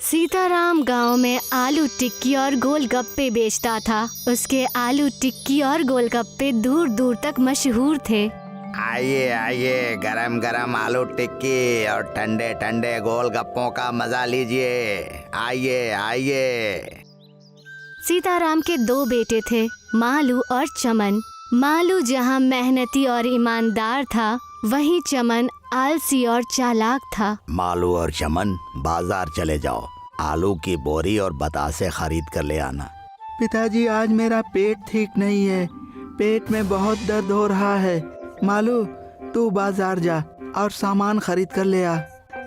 सीताराम गांव में आलू टिक्की और गोलगप्पे बेचता था। उसके आलू टिक्की और गोलगप्पे दूर दूर तक मशहूर थे। आइए आइए, गरम गरम आलू टिक्की और ठंडे ठंडे गोलगप्पों का मजा लीजिए। आइए आइए। सीताराम के 2 बेटे थे, मालू और चमन। मालू जहाँ मेहनती और ईमानदार था, वहीं चमन आलसी और चालाक था। मालू और चमन, बाजार चले जाओ, आलू की बोरी और बतासे खरीद कर ले आना। पिताजी, आज मेरा पेट ठीक नहीं है, पेट में बहुत दर्द हो रहा है। मालू, तू बाजार जा और सामान खरीद कर ले आ।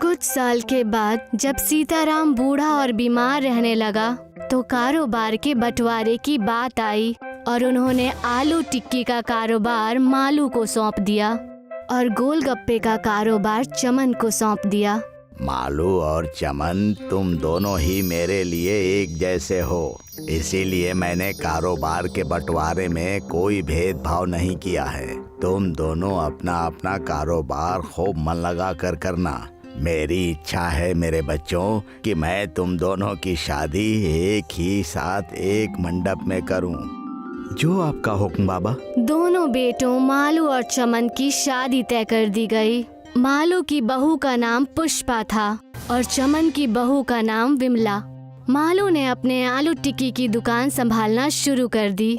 कुछ साल के बाद जब सीताराम बूढ़ा और बीमार रहने लगा, तो कारोबार के बंटवारे की बात आई और उन्होंने आलू टिक्की का कारोबार मालू को सौंप दिया और गोलगप्पे का कारोबार चमन को सौंप दिया। मालू और चमन, तुम दोनों ही मेरे लिए एक जैसे हो, इसीलिए मैंने कारोबार के बंटवारे में कोई भेदभाव नहीं किया है। तुम दोनों अपना अपना कारोबार खूब मन लगा कर करना। मेरी इच्छा है मेरे बच्चों कि मैं तुम दोनों की शादी एक ही साथ एक मंडप में करूं। जो आपका हुक्म बाबा। दोनों बेटों मालू और चमन की शादी तय कर दी गई। मालू की बहू का नाम पुष्पा था और चमन की बहू का नाम विमला। मालू ने अपने आलू टिक्की की दुकान संभालना शुरू कर दी।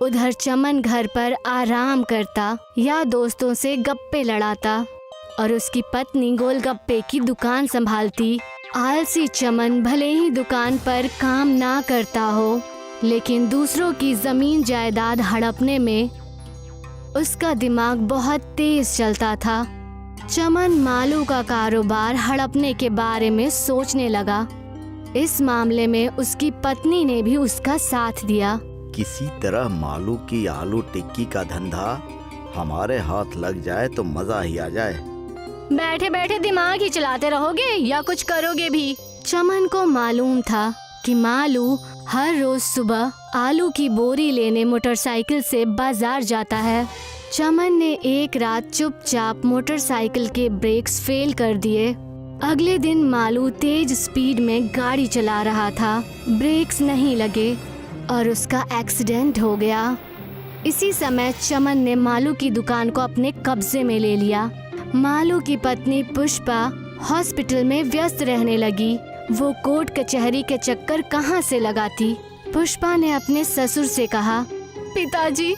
उधर चमन घर पर आराम करता या दोस्तों से गप्पे लड़ाता और उसकी पत्नी गोलगप्पे की दुकान संभालती। आलसी चमन भले ही दुकान पर काम ना करता हो, लेकिन दूसरों की जमीन जायदाद हड़पने में उसका दिमाग बहुत तेज चलता था। चमन मालू का कारोबार हड़पने के बारे में सोचने लगा। इस मामले में उसकी पत्नी ने भी उसका साथ दिया। किसी तरह मालू की आलू टिक्की का धंधा हमारे हाथ लग जाए तो मजा ही आ जाए। बैठे बैठे दिमाग ही चलाते रहोगे या कुछ करोगे भी? चमन को मालूम था कि मालू हर रोज सुबह आलू की बोरी लेने मोटरसाइकिल से बाजार जाता है। चमन ने एक रात चुपचाप मोटरसाइकिल के ब्रेक्स फेल कर दिए। अगले दिन मालू तेज स्पीड में गाड़ी चला रहा था, ब्रेक्स नहीं लगे और उसका एक्सीडेंट हो गया। इसी समय चमन ने मालू की दुकान को अपने कब्जे में ले लिया। मालू की पत्नी पुष्पा हॉस्पिटल में व्यस्त रहने लगी। वो कोर्ट कचहरी के चक्कर कहाँ से लगाती। पुष्पा ने अपने ससुर से कहा, पिताजी,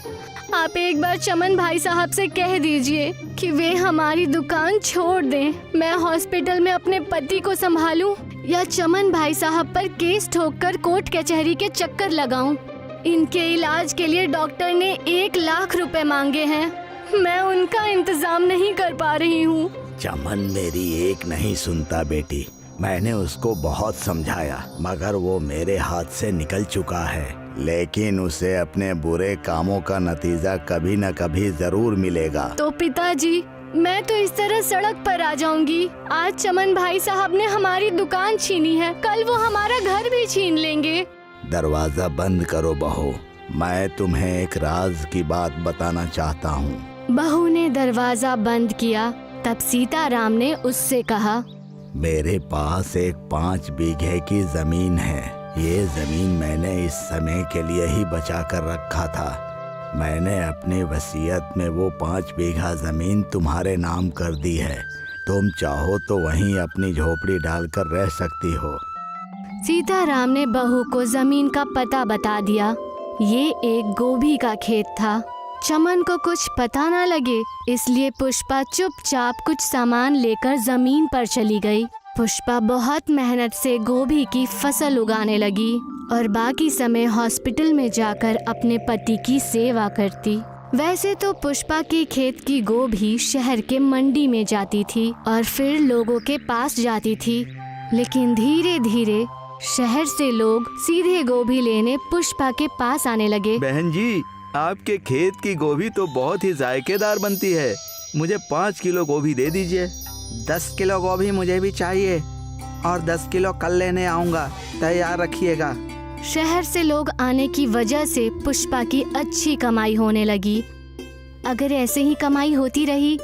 आप एक बार चमन भाई साहब से कह दीजिए कि वे हमारी दुकान छोड़ दें। मैं हॉस्पिटल में अपने पति को संभालूं या चमन भाई साहब पर केस ठोककर कोर्ट कचहरी के चक्कर लगाऊं। इनके इलाज के लिए डॉक्टर ने 1 लाख रुपए मांगे हैं। मैं उनका इंतजाम नहीं कर पा रही हूँ। चमन मेरी एक नहीं सुनता बेटी। मैंने उसको बहुत समझाया, मगर वो मेरे हाथ से निकल चुका है। लेकिन उसे अपने बुरे कामों का नतीजा कभी न कभी जरूर मिलेगा। तो पिताजी, मैं तो इस तरह सड़क पर आ जाऊंगी। आज चमन भाई साहब ने हमारी दुकान छीनी है, कल वो हमारा घर भी छीन लेंगे। दरवाजा बंद करो बहू, मैं तुम्हें एक राज की बात बताना चाहता हूँ। बहू ने दरवाजा बंद किया। तब सीताराम ने उससे कहा, मेरे पास एक 5 बीघे की जमीन है। ये जमीन मैंने इस समय के लिए ही बचा कर रखा था। मैंने अपनी वसीयत में वो 5 बीघा जमीन तुम्हारे नाम कर दी है। तुम चाहो तो वहीं अपनी झोपड़ी डालकर रह सकती हो। सीताराम ने बहू को जमीन का पता बता दिया। ये एक गोभी का खेत था। चमन को कुछ पता न लगे, इसलिए पुष्पा चुपचाप कुछ सामान लेकर जमीन पर चली गई। पुष्पा बहुत मेहनत से गोभी की फसल उगाने लगी और बाकी समय हॉस्पिटल में जाकर अपने पति की सेवा करती। वैसे तो पुष्पा के खेत की गोभी शहर के मंडी में जाती थी और फिर लोगों के पास जाती थी, लेकिन धीरे धीरे शहर से लोग सीधे गोभी लेने पुष्पा के पास आने लगे। बहन जी, आपके खेत की गोभी तो बहुत ही जायकेदार बनती है। मुझे 5 किलो गोभी दे दीजिए। 10 किलो गोभी मुझे भी चाहिए और 10 किलो कल लेने आऊँगा, तैयार रखिएगा। शहर से लोग आने की वजह से पुष्पा की अच्छी कमाई होने लगी। अगर ऐसे ही कमाई होती रही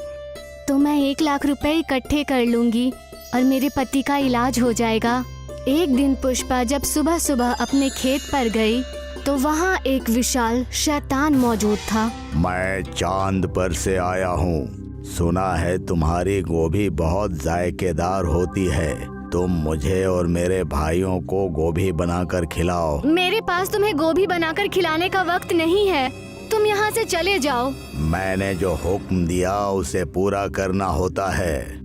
तो मैं 1 लाख रुपए इकट्ठे कर लूँगी और मेरे पति का इलाज हो जाएगा। एक दिन पुष्पा जब सुबह सुबह अपने खेत पर गई तो वहाँ एक विशाल शैतान मौजूद था। मैं चांद पर से आया हूँ। सुना है तुम्हारी गोभी बहुत जायकेदार होती है। तुम मुझे और मेरे भाइयों को गोभी बनाकर खिलाओ। मेरे पास तुम्हें गोभी बनाकर खिलाने का वक्त नहीं है, तुम यहाँ से चले जाओ। मैंने जो हुक्म दिया उसे पूरा करना होता है।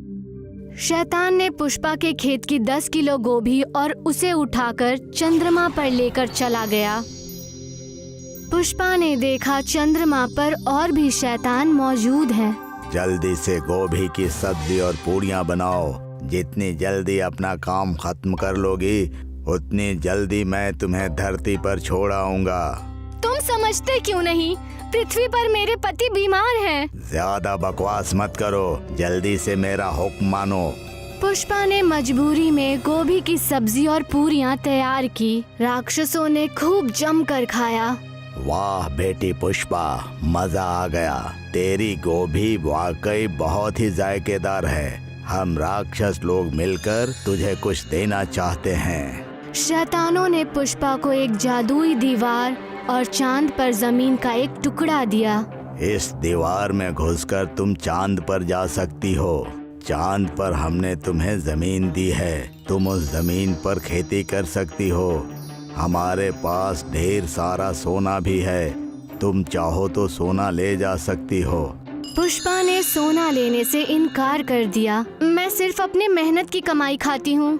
शैतान ने पुष्पा के खेत की 10 किलो गोभी और उसे उठाकर चंद्रमा पर लेकर चला गया। पुष्पा ने देखा चंद्रमा पर और भी शैतान मौजूद हैं। जल्दी से गोभी की सब्जी और पूड़ियाँ बनाओ। जितनी जल्दी अपना काम खत्म कर लोगी उतनी जल्दी मैं तुम्हें धरती पर छोड़ आऊंगा। तुम समझते क्यों नहीं? पृथ्वी पर मेरे पति बीमार हैं। ज्यादा बकवास मत करो, जल्दी से मेरा हुक्म मानो। पुष्पा ने मजबूरी में गोभी की सब्जी और पूरियां तैयार की। राक्षसों ने खूब जमकर खाया। वाह बेटी पुष्पा, मजा आ गया। तेरी गोभी वाकई बहुत ही जायकेदार है। हम राक्षस लोग मिलकर तुझे कुछ देना चाहते हैं। शैतानों ने पुष्पा को एक जादुई दीवार और चांद पर जमीन का एक टुकड़ा दिया। इस दीवार में घुसकर तुम चांद पर जा सकती हो। चांद पर हमने तुम्हें जमीन दी है, तुम उस जमीन पर खेती कर सकती हो। हमारे पास ढेर सारा सोना भी है, तुम चाहो तो सोना ले जा सकती हो। पुष्पा ने सोना लेने से इनकार कर दिया। मैं सिर्फ अपने मेहनत की कमाई खाती हूँ।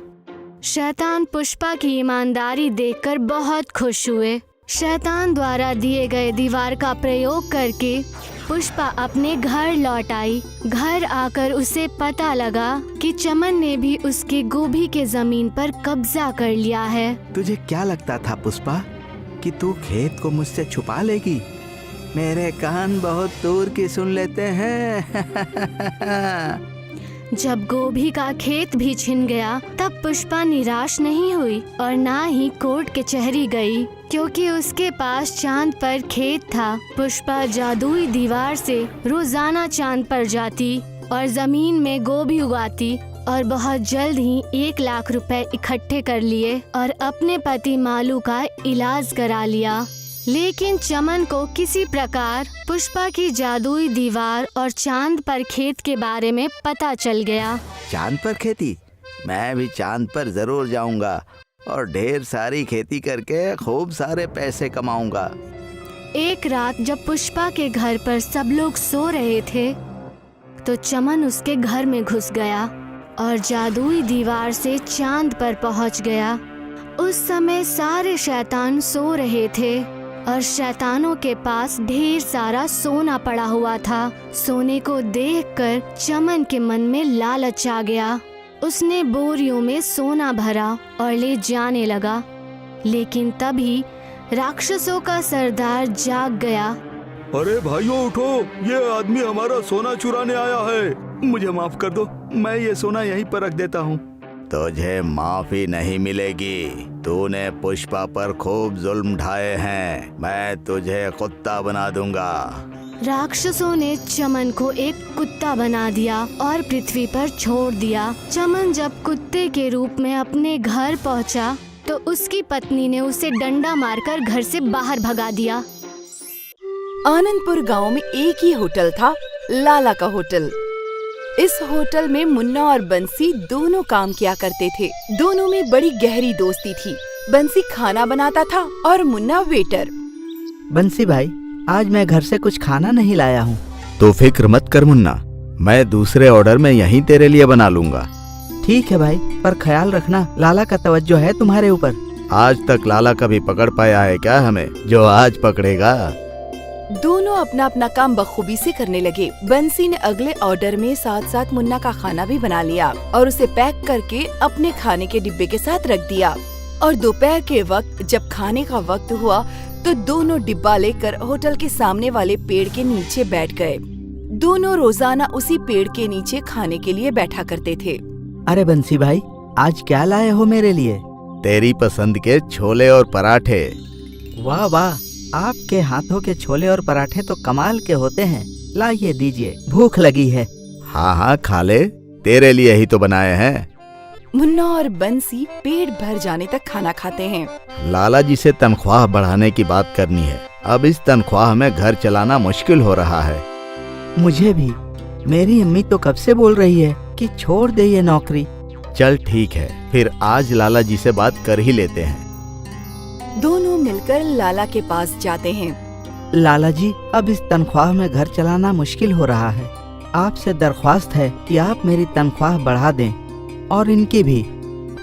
शैतान पुष्पा की ईमानदारी देखकर बहुत खुश हुए। शैतान द्वारा दिए गए दीवार का प्रयोग करके पुष्पा अपने घर लौट आई। घर आकर उसे पता लगा कि चमन ने भी उसके गोभी के जमीन पर कब्जा कर लिया है। तुझे क्या लगता था पुष्पा कि तू खेत को मुझसे छुपा लेगी? मेरे कान बहुत दूर की सुन लेते हैं। जब गोभी का खेत भी छिन गया तब पुष्पा निराश नहीं हुई और ना ही कोर्ट कचहरी गई, क्योंकि उसके पास चांद पर खेत था। पुष्पा जादुई दीवार से रोजाना चांद पर जाती और जमीन में गोभी उगाती और बहुत जल्द ही 1 लाख रुपए इकट्ठे कर लिए और अपने पति मालू का इलाज करा लिया। लेकिन चमन को किसी प्रकार पुष्पा की जादुई दीवार और चांद पर खेत के बारे में पता चल गया। चांद पर खेती? मैं भी चांद पर जरूर जाऊंगा और ढेर सारी खेती करके खूब सारे पैसे कमाऊंगा। एक रात जब पुष्पा के घर पर सब लोग सो रहे थे तो चमन उसके घर में घुस गया और जादुई दीवार से चांद पर पहुंच गया। उस समय सारे शैतान सो रहे थे और शैतानों के पास ढेर सारा सोना पड़ा हुआ था। सोने को देखकर चमन के मन में लालच आ गया। उसने बोरियों में सोना भरा और ले जाने लगा। लेकिन तभी राक्षसों का सरदार जाग गया। अरे भाइयों उठो, ये आदमी हमारा सोना चुराने आया है। मुझे माफ कर दो, मैं ये सोना यहीं पर रख देता हूँ। तुझे माफी नहीं मिलेगी। तूने पुष्पा पर खूब जुल्म ढाए हैं। मैं तुझे कुत्ता बना दूंगा। राक्षसों ने चमन को एक कुत्ता बना दिया और पृथ्वी पर छोड़ दिया। चमन जब कुत्ते के रूप में अपने घर पहुंचा तो उसकी पत्नी ने उसे डंडा मारकर घर से बाहर भगा दिया। आनंदपुर गांव में एक ही होटल था, लाला का होटल। इस होटल में मुन्ना और बंसी दोनों काम किया करते थे। दोनों में बड़ी गहरी दोस्ती थी। बंसी खाना बनाता था और मुन्ना वेटर। बंसी भाई, आज मैं घर से कुछ खाना नहीं लाया हूँ। तो फिक्र मत कर मुन्ना, मैं दूसरे ऑर्डर में यहीं तेरे लिए बना लूंगा। ठीक है भाई, पर ख्याल रखना लाला का तवज्जो है तुम्हारे ऊपर। आज तक लाला कभी पकड़ पाया है क्या हमें, जो आज पकड़ेगा? दोनों अपना अपना काम बखूबी से करने लगे। बंसी ने अगले ऑर्डर में साथ साथ मुन्ना का खाना भी बना लिया और उसे पैक करके अपने खाने के डिब्बे के साथ रख दिया। और दोपहर के वक्त जब खाने का वक्त हुआ तो दोनों डिब्बा लेकर होटल के सामने वाले पेड़ के नीचे बैठ गए। दोनों रोजाना उसी पेड़ के नीचे खाने के लिए बैठा करते थे। अरे बंसी भाई, आज क्या लाए हो मेरे लिए? तेरी पसंद के छोले और पराठे। वाह वाह, आपके हाथों के छोले और पराठे तो कमाल के होते हैं। लाइए दीजिए, भूख लगी है। हाँ हाँ खा ले, तेरे लिए ही तो बनाए हैं। मुन्ना और बंसी पेट भर जाने तक खाना खाते हैं। लाला जी से तनख्वाह बढ़ाने की बात करनी है। अब इस तनख्वाह में घर चलाना मुश्किल हो रहा है। मुझे भी। मेरी अम्मी तो कब से बोल रही है कि छोड़ दे ये नौकरी। चल ठीक है, फिर आज लाला जी से बात कर ही लेते हैं। दोनों मिलकर लाला के पास जाते हैं। लाला जी, अब इस तनख्वाह में घर चलाना मुश्किल हो रहा है। आपसे दरख्वास्त है कि आप मेरी तनख्वाह बढ़ा दें और इनकी भी।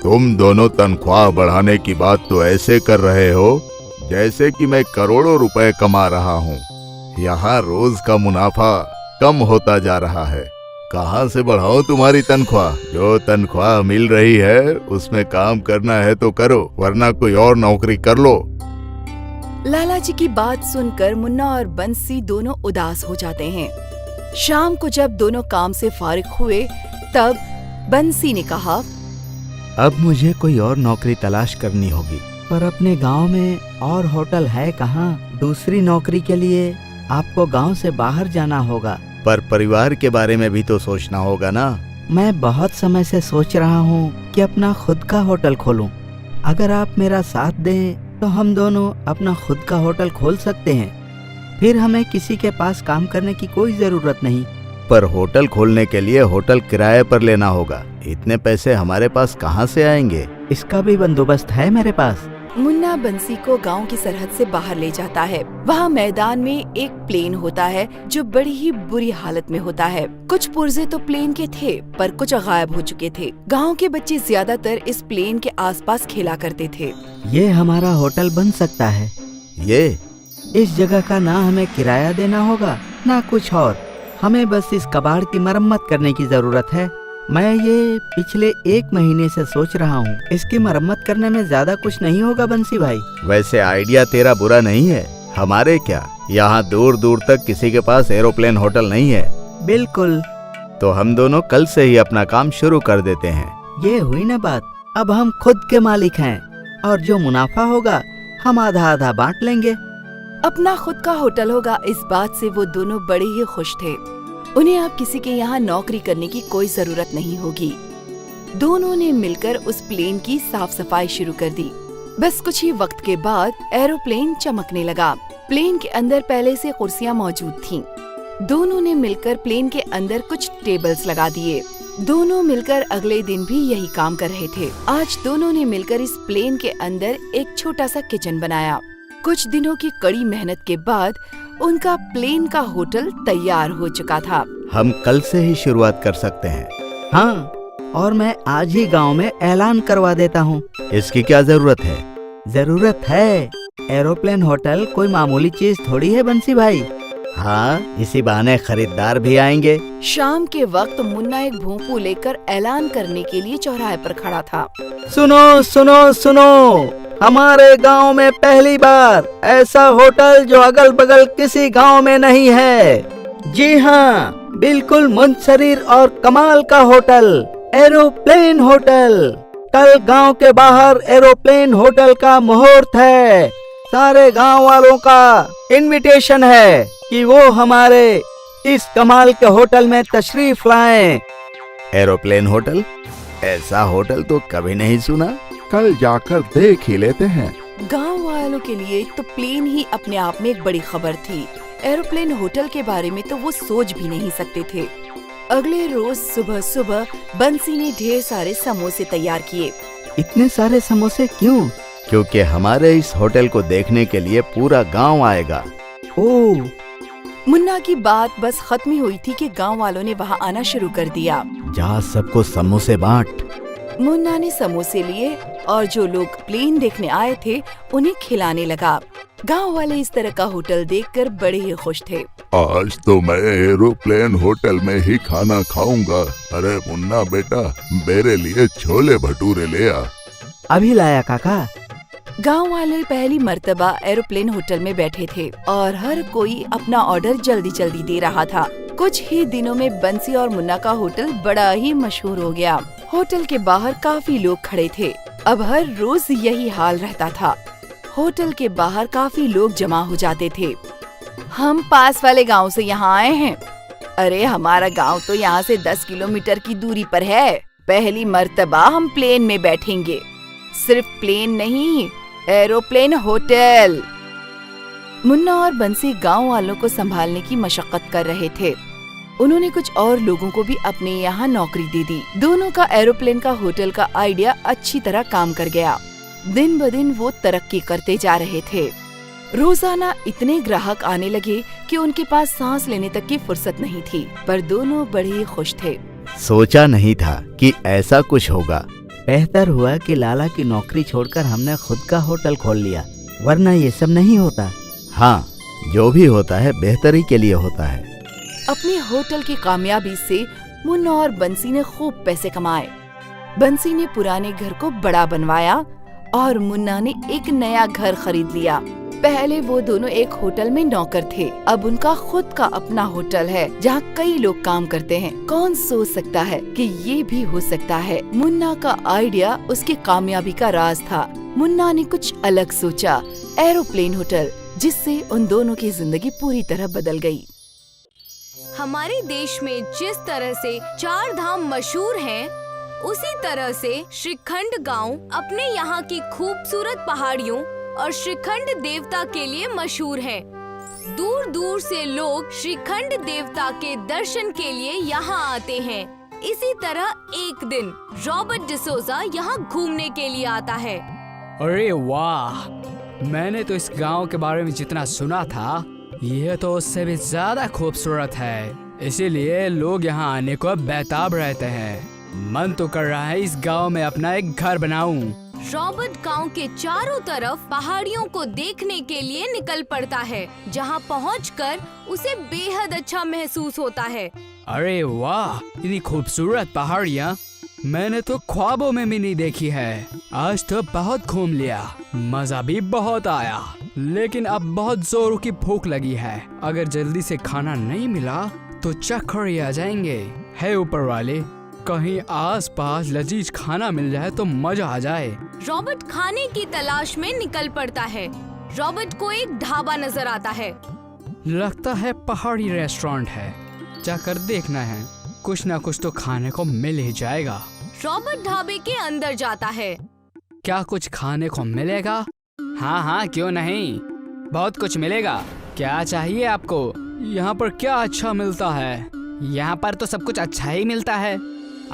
तुम दोनों तनख्वाह बढ़ाने की बात तो ऐसे कर रहे हो जैसे कि मैं करोड़ों रुपए कमा रहा हूँ। यहाँ रोज का मुनाफा कम होता जा रहा है। कहाँ से बढ़ाऊं तुम्हारी तनख्वाह? जो तनख्वाह मिल रही है उसमें काम करना है तो करो, वरना कोई और नौकरी कर लो। लाला जी की बात सुनकर मुन्ना और बंसी दोनों उदास हो जाते हैं। शाम को जब दोनों काम से फारिग हुए तब बंसी ने कहा, अब मुझे कोई और नौकरी तलाश करनी होगी। पर अपने गांव में और होटल है कहाँ? दूसरी नौकरी के लिए आपको गांव से बाहर जाना होगा। पर परिवार के बारे में भी तो सोचना होगा ना। मैं बहुत समय से सोच रहा हूँ कि अपना खुद का होटल खोलूं। अगर आप मेरा साथ दें तो हम दोनों अपना खुद का होटल खोल सकते हैं। फिर हमें किसी के पास काम करने की कोई जरूरत नहीं। पर होटल खोलने के लिए होटल किराए पर लेना होगा। इतने पैसे हमारे पास कहाँ से आएंगे? इसका भी बंदोबस्त है मेरे पास। मुन्ना बंसी को गांव की सरहद से बाहर ले जाता है। वहाँ मैदान में एक प्लेन होता है जो बड़ी ही बुरी हालत में होता है। कुछ पुर्जे तो प्लेन के थे पर कुछ गायब हो चुके थे। गांव के बच्चे ज्यादातर इस प्लेन के आसपास खेला करते थे। ये हमारा होटल बन सकता है। ये इस जगह का ना हमें किराया देना होगा ना कुछ और। हमें बस इस कबाड़ की मरम्मत करने की जरूरत है। मैं ये पिछले 1 महीने से सोच रहा हूँ। इसकी मरम्मत करने में ज्यादा कुछ नहीं होगा बंसी भाई। वैसे आइडिया तेरा बुरा नहीं है। हमारे क्या, यहाँ दूर दूर तक किसी के पास एरोप्लेन होटल नहीं है। बिल्कुल। तो हम दोनों कल से ही अपना काम शुरू कर देते हैं। ये हुई ना बात। अब हम खुद के मालिक हैं और जो मुनाफा होगा हम आधा आधा बांट लेंगे। अपना खुद का होटल होगा, इस बात से वो दोनों बड़े ही खुश थे। उन्हें अब किसी के यहाँ नौकरी करने की कोई जरूरत नहीं होगी। दोनों ने मिलकर उस प्लेन की साफ सफाई शुरू कर दी। बस कुछ ही वक्त के बाद एरोप्लेन चमकने लगा। प्लेन के अंदर पहले से कुर्सियाँ मौजूद थीं। दोनों ने मिलकर प्लेन के अंदर कुछ टेबल्स लगा दिए। दोनों मिलकर अगले दिन भी यही काम कर रहे थे। आज दोनों ने मिलकर इस प्लेन के अंदर एक छोटा सा किचन बनाया। कुछ दिनों की कड़ी मेहनत के बाद उनका प्लेन का होटल तैयार हो चुका था। हम कल से ही शुरुआत कर सकते हैं। हाँ, और मैं आज ही गांव में ऐलान करवा देता हूँ। इसकी क्या जरूरत है? जरूरत है। एरोप्लेन होटल कोई मामूली चीज थोड़ी है बंसी भाई। हाँ, इसी बहाने खरीदार भी आएंगे। शाम के वक्त मुन्ना एक भोंपू लेकर ऐलान करने के लिए चौराहे पर खड़ा था। सुनो सुनो सुनो, हमारे गांव में पहली बार ऐसा होटल जो अगल बगल किसी गांव में नहीं है। जी हाँ, बिल्कुल मुनसरीर और कमाल का होटल, एरोप्लेन होटल। कल गांव के बाहर एरोप्लेन होटल का मुहूर्त है। सारे गांव वालों का इनविटेशन है कि वो हमारे इस कमाल के होटल में तशरीफ लाएं। Aeroplane hotel? ऐसा होटल तो कभी नहीं सुना। कल जाकर देख ही लेते हैं। गांव वालों के लिए तो प्लेन ही अपने आप में एक बड़ी खबर थी। एरोप्लेन होटल के बारे में तो वो सोच भी नहीं सकते थे। अगले रोज सुबह सुबह बंसी ने ढेर सारे समोसे तैयार किए। इतने सारे समोसे क्यों? क्योंकि हमारे इस होटल को देखने के लिए पूरा गांव आएगा। ओह, मुन्ना की बात बस खत्म ही हुई थी कि गांव वालों ने वहां आना शुरू कर दिया। जा सबको समोसे बांट। मुन्ना ने समोसे लिए और जो लोग प्लेन देखने आए थे उन्हें खिलाने लगा। गांव वाले इस तरह का होटल देखकर बड़े ही खुश थे। आज तो मैं एरोप्लेन होटल में ही खाना खाऊंगा। अरे मुन्ना बेटा, मेरे लिए छोले भटूरे ले आ। अभी लाया काका। गांव वाले पहली मर्तबा एरोप्लेन होटल में बैठे थे और हर कोई अपना ऑर्डर जल्दी जल्दी दे रहा था। कुछ ही दिनों में बंसी और मुन्ना का होटल बड़ा ही मशहूर हो गया। होटल के बाहर काफी लोग खड़े थे। अब हर रोज यही हाल रहता था। होटल के बाहर काफी लोग जमा हो जाते थे। हम पास वाले गांव से यहाँ आए हैं। अरे हमारा गांव तो यहाँ से 10 किलोमीटर की दूरी पर है। पहली मर्तबा हम प्लेन में बैठेंगे। सिर्फ प्लेन नहीं, एरोप्लेन होटल। मुन्ना और बंसी गांव वालों को संभालने की मशक्कत कर रहे थे। उन्होंने कुछ और लोगों को भी अपने यहाँ नौकरी दे दी। दोनों का एरोप्लेन का होटल का आइडिया अच्छी तरह काम कर गया। दिन ब दिन वो तरक्की करते जा रहे थे। रोजाना इतने ग्राहक आने लगे कि उनके पास सांस लेने तक की फुर्सत नहीं थी, पर दोनों बड़े ही खुश थे। सोचा नहीं था कि ऐसा कुछ होगा। बेहतर हुआ कि लाला की नौकरी छोड़कर हमने खुद का होटल खोल लिया, वरना ये सब नहीं होता। हाँ, जो भी होता है बेहतरी के लिए होता है। अपने होटल की कामयाबी से मुन्ना और बंसी ने खूब पैसे कमाए। बंसी ने पुराने घर को बड़ा बनवाया और मुन्ना ने एक नया घर खरीद लिया। पहले वो दोनों एक होटल में नौकर थे, अब उनका खुद का अपना होटल है जहाँ कई लोग काम करते हैं। कौन सोच सकता है कि ये भी हो सकता है। मुन्ना का आइडिया उसकी कामयाबी का राज था। मुन्ना ने कुछ अलग सोचा, एरोप्लेन होटल, जिससे उन दोनों की जिंदगी पूरी तरह बदल गई। हमारे देश में जिस तरह से 4 धाम मशहूर हैं, उसी तरह से श्रीखंड गांव अपने यहाँ की खूबसूरत पहाड़ियों और श्रीखंड देवता के लिए मशहूर है। दूर दूर से लोग श्रीखंड देवता के दर्शन के लिए यहाँ आते हैं। इसी तरह एक दिन रॉबर्ट डिसोजा यहाँ घूमने के लिए आता है। अरे वाह, मैंने तो इस गांव के बारे में जितना सुना था, यह तो उससे भी ज्यादा खूबसूरत है। इसीलिए लोग यहाँ आने को बेताब रहते हैं। मन तो कर रहा है इस गांव में अपना एक घर बनाऊं। रॉबर्ट गांव के चारों तरफ पहाड़ियों को देखने के लिए निकल पड़ता है, जहां पहुंचकर उसे बेहद अच्छा महसूस होता है। अरे वाह, इतनी खूबसूरत पहाड़ियाँ मैंने तो ख्वाबों में भी नहीं देखी है। आज तो बहुत घूम लिया, मजा भी बहुत आया, लेकिन अब बहुत जोरों की भूख लगी है। अगर जल्दी से खाना नहीं मिला तो चक्कर ही आ जाएंगे। है ऊपर वाले, कहीं आसपास लजीज खाना मिल जाए तो मजा आ जाए। रॉबर्ट खाने की तलाश में निकल पड़ता है। रॉबर्ट को एक ढाबा नजर आता है। लगता है पहाड़ी रेस्टोरेंट है, जाकर देखना है, कुछ ना कुछ तो खाने को मिल ही जाएगा। रॉबर्ट ढाबे के अंदर जाता है। क्या कुछ खाने को मिलेगा? हाँ हाँ, क्यों नहीं, बहुत कुछ मिलेगा। क्या चाहिए आपको? यहाँ पर क्या अच्छा मिलता है? यहाँ पर तो सब कुछ अच्छा ही मिलता है।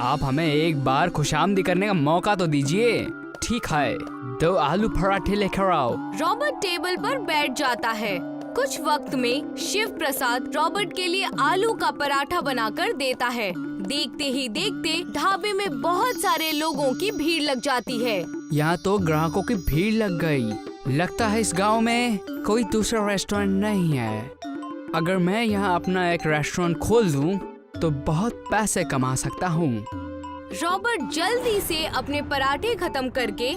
आप हमें एक बार खुशामदी करने का मौका तो दीजिए। ठीक है, 2 आलू पराठे लेकर आओ। रॉबर्ट टेबल पर बैठ जाता है। कुछ वक्त में शिव प्रसाद रॉबर्ट के लिए आलू का पराठा बनाकर देता है। देखते ही देखते ढाबे में बहुत सारे लोगों की भीड़ लग जाती है। यहाँ तो ग्राहकों की भीड़ लग गई। लगता है इस गांव में कोई दूसरा रेस्टोरेंट नहीं है। अगर मैं यहाँ अपना एक रेस्टोरेंट खोल दूँ तो बहुत पैसे कमा सकता हूँ। रॉबर्ट जल्दी से अपने पराठे खत्म करके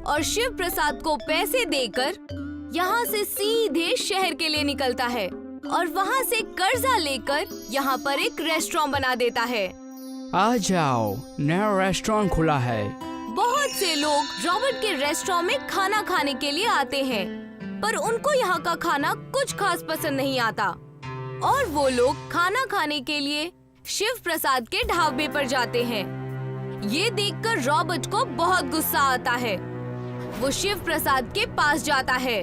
और शिव प्रसाद को पैसे देकर यहाँ से सीधे शहर के लिए निकलता है और वहाँ से कर्जा लेकर यहाँ पर एक रेस्टोरेंट बना देता है। आ जाओ, नया रेस्टोरेंट खुला है। बहुत से लोग रॉबर्ट के रेस्टोरेंट में खाना खाने के लिए आते हैं, पर उनको यहाँ का खाना कुछ खास पसंद नहीं आता और वो लोग खाना खाने के लिए शिव प्रसाद के ढाबे पर जाते हैं। ये देखकर रॉबर्ट को बहुत गुस्सा आता है। वो शिव प्रसाद के पास जाता है।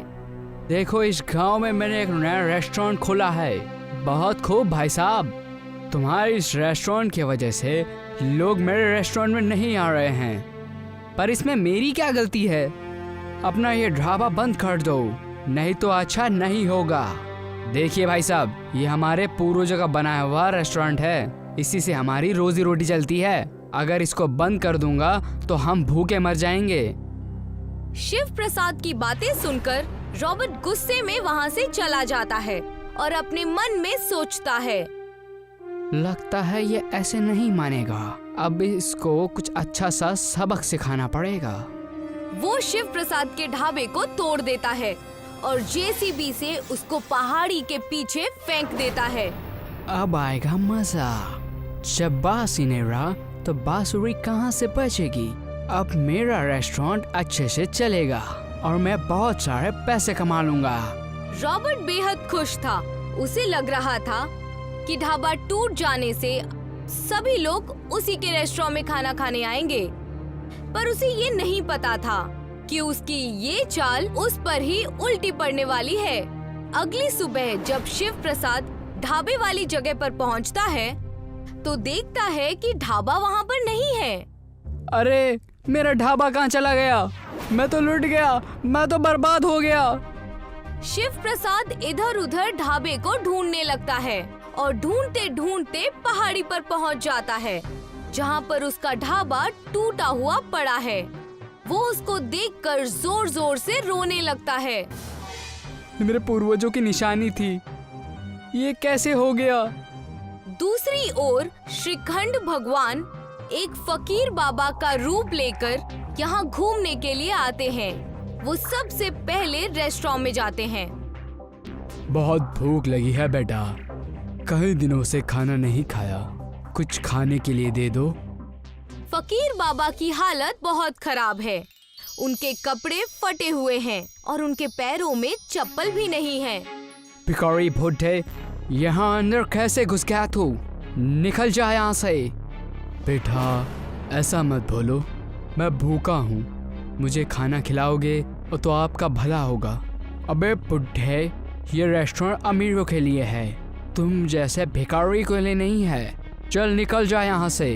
देखो, इस गांव में मैंने एक नया रेस्टोरेंट खोला है। बहुत खूब भाई साहब, तुम्हारे इस रेस्टोरेंट की वजह से लोग मेरे रेस्टोरेंट में नहीं आ रहे हैं, पर इसमें मेरी क्या गलती है? अपना ये ढाबा बंद कर दो, नहीं तो अच्छा नहीं होगा। देखिए भाई साहब, ये हमारे पूर्वजों का बनाया हुआ रेस्टोरेंट है, इसी से हमारी रोजी रोटी चलती है। अगर इसको बंद कर दूंगा तो हम भूखे मर जाएंगे। शिव प्रसाद की बातें सुनकर रॉबर्ट गुस्से में वहाँ से चला जाता है और अपने मन में सोचता है, लगता है ये ऐसे नहीं मानेगा। अब इसको कुछ अच्छा सा सबक सिखाना पड़ेगा। वो शिव प्रसाद के ढाबे को तोड़ देता है और जेसीबी से उसको पहाड़ी के पीछे फेंक देता है। अब आएगा मजा। जब बांसुरी नहीं रहा तो बांसुरी कहाँ से बचेगी? अब मेरा रेस्टोरेंट अच्छे से चलेगा और मैं बहुत सारे पैसे कमा लूंगा। रॉबर्ट बेहद खुश था। उसे लग रहा था कि ढाबा टूट जाने से सभी लोग उसी के रेस्टोरेंट में खाना खाने आएंगे। पर उसे ये नहीं पता था कि उसकी ये चाल उस पर ही उल्टी पड़ने वाली है। अगली सुबह जब शिव प्रसाद ढाबे वाली जगह पर पहुंचता है तो देखता है कि ढाबा वहाँ पर नहीं है। अरे मेरा ढाबा कहाँ चला गया? मैं तो लुट गया, मैं तो बर्बाद हो गया। शिव प्रसाद इधर उधर ढाबे को ढूंढने लगता है और ढूंढते ढूंढते पहाड़ी पर पहुंच जाता है जहां पर उसका ढाबा टूटा हुआ पड़ा है। वो उसको देखकर जोर जोर से रोने लगता है। मेरे पूर्वजों की निशानी थी, ये कैसे हो गया? दूसरी ओर श्रीखंड भगवान एक फकीर बाबा का रूप लेकर यहाँ घूमने के लिए आते हैं। वो सबसे पहले रेस्टोरेंट में जाते हैं। बहुत भूख लगी है बेटा, कई दिनों से खाना नहीं खाया, कुछ खाने के लिए दे दो। फकीर बाबा की हालत बहुत खराब है। उनके कपड़े फटे हुए हैं और उनके पैरों में चप्पल भी नहीं है। भिखारी बुड्ढे, यहाँ अंदर कैसे घुस गया तू? निकल जा यहाँ से। बेटा ऐसा मत बोलो, मैं भूखा हूँ, मुझे खाना खिलाओगे तो आपका भला होगा। अबे बुड्ढे, ये रेस्टोरेंट अमीरों के लिए है, तुम जैसे भिखारी के लिए नहीं है। चल निकल जा यहाँ से।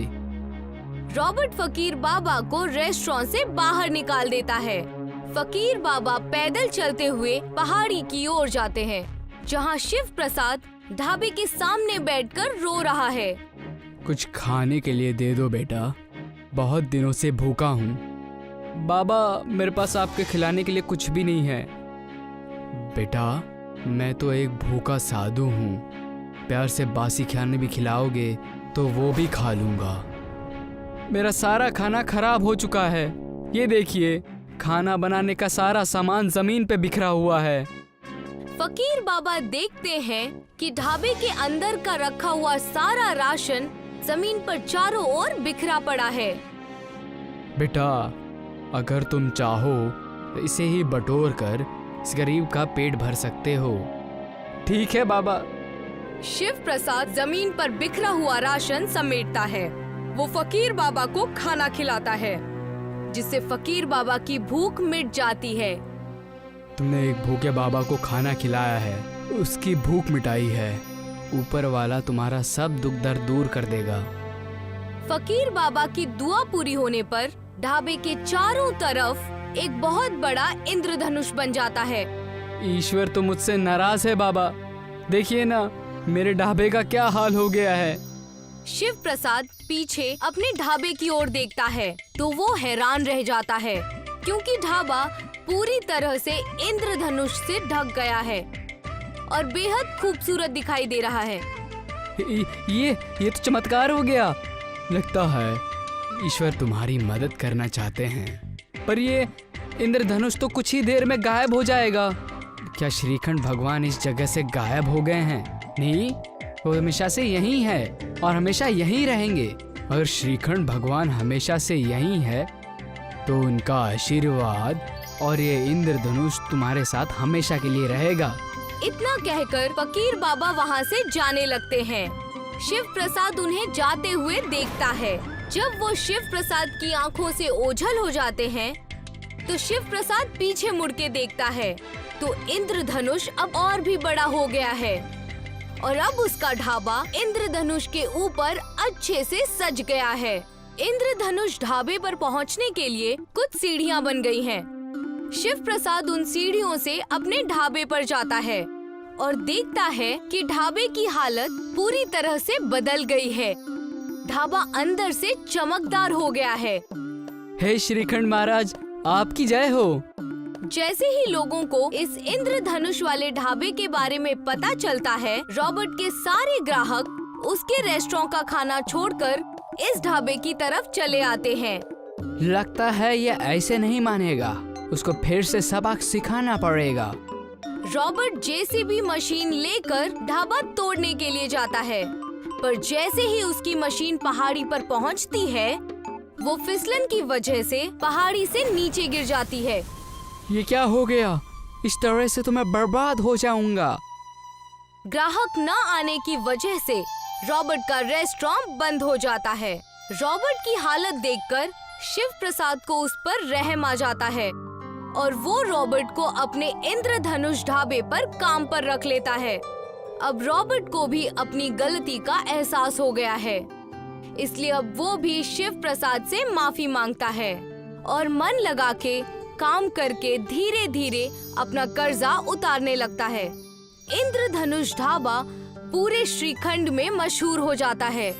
रॉबर्ट फकीर बाबा को रेस्टोरेंट से बाहर निकाल देता है। फकीर बाबा पैदल चलते हुए पहाड़ी की ओर जाते हैं जहाँ शिव प्रसाद ढाबे के सामने बैठकर रो रहा है। कुछ खाने के लिए दे दो बेटा, बहुत दिनों से भूखा हूँ। बाबा मेरे पास आपके खिलाने के लिए कुछ भी नहीं है। बेटा मैं तो एक भूखा साधु हूँ, प्यार से बासी खाने भी खिलाओगे तो वो भी खा लूँगा। मेरा सारा खाना खराब हो चुका है, ये देखिए खाना बनाने का सारा सामान जमीन पे बिखरा हुआ है। फकीर बाबा देखते हैं कि ढाबे के अंदर का रखा हुआ सारा राशन जमीन पर चारों ओर बिखरा पड़ा है। बेटा अगर तुम चाहो तो इसे ही बटोर कर इस गरीब का पेट भर सकते हो। ठीक है बाबा। शिव प्रसाद जमीन पर बिखरा हुआ राशन समेटता है। वो फकीर बाबा को खाना खिलाता है जिससे फकीर बाबा की भूख मिट जाती है। तुमने एक भूखे बाबा को खाना खिलाया है, उसकी भूख मिटाई है, ऊपर वाला तुम्हारा सब दुख दर्द दूर कर देगा। फकीर बाबा की दुआ पूरी होने पर ढाबे के चारों तरफ एक बहुत बड़ा इंद्रधनुष बन जाता है। ईश्वर तो मुझसे नाराज है बाबा, देखिए ना मेरे ढाबे का क्या हाल हो गया है। शिव प्रसाद पीछे अपने ढाबे की ओर देखता है तो वो हैरान रह जाता है क्योंकि ढाबा पूरी तरह से इंद्रधनुष से ढक गया है और बेहद खूबसूरत दिखाई दे रहा है। ये तो चमत्कार हो गया। लगता है ईश्वर तुम्हारी मदद करना चाहते हैं, पर ये इंद्रधनुष तो कुछ ही देर में गायब हो जाएगा। क्या श्रीखंड भगवान इस जगह से गायब हो गए हैं? नहीं, वो हमेशा से यहीं है और हमेशा यहीं रहेंगे। अगर श्रीखंड भगवान हमेशा से यहीं है तो उनका आशीर्वाद और ये इंद्रधनुष तुम्हारे साथ हमेशा के लिए रहेगा। इतना कहकर फकीर बाबा वहाँ से जाने लगते हैं। शिव प्रसाद उन्हें जाते हुए देखता है। जब वो शिव प्रसाद की आंखों से ओझल हो जाते हैं तो शिव प्रसाद पीछे मुड़ के देखता है तो इंद्रधनुष अब और भी बड़ा हो गया है और अब उसका ढाबा इंद्रधनुष के ऊपर अच्छे से सज गया है। इंद्रधनुष ढाबे पर पहुंचने के लिए कुछ सीढ़ियां बन गई हैं। शिव प्रसाद उन सीढ़ियों से अपने ढाबे पर जाता है और देखता है कि ढाबे की हालत पूरी तरह से बदल गई है। ढाबा अंदर से चमकदार हो गया है। हे श्रीखंड महाराज, आपकी जय हो। जैसे ही लोगों को इस इंद्रधनुष वाले ढाबे के बारे में पता चलता है, रॉबर्ट के सारे ग्राहक उसके रेस्टोरेंट का खाना छोड़कर इस ढाबे की तरफ चले आते हैं। लगता है ये ऐसे नहीं मानेगा, उसको फिर से सबक सिखाना पड़ेगा। रॉबर्ट जेसीबी मशीन लेकर ढाबा तोड़ने के लिए जाता है, पर जैसे ही उसकी मशीन पहाड़ी पर पहुंचती है, वो फिसलन की वजह से पहाड़ी से नीचे गिर जाती है। ये क्या हो गया? इस तरह से तो मैं बर्बाद हो जाऊंगा। ग्राहक न आने की वजह से रॉबर्ट का रेस्टोरेंट बंद हो जाता है। रॉबर्ट की हालत देखकर शिव प्रसाद को उस पर रहम आ जाता है और वो रॉबर्ट को अपने इंद्रधनुष ढाबे पर काम पर रख लेता है। अब रॉबर्ट को भी अपनी गलती का एहसास हो गया है, इसलिए अब वो भी शिव प्रसाद से माफी मांगता है और मन लगा के काम करके धीरे धीरे अपना कर्जा उतारने लगता है। इंद्रधनुष ढाबा पूरे श्रीखंड में मशहूर हो जाता है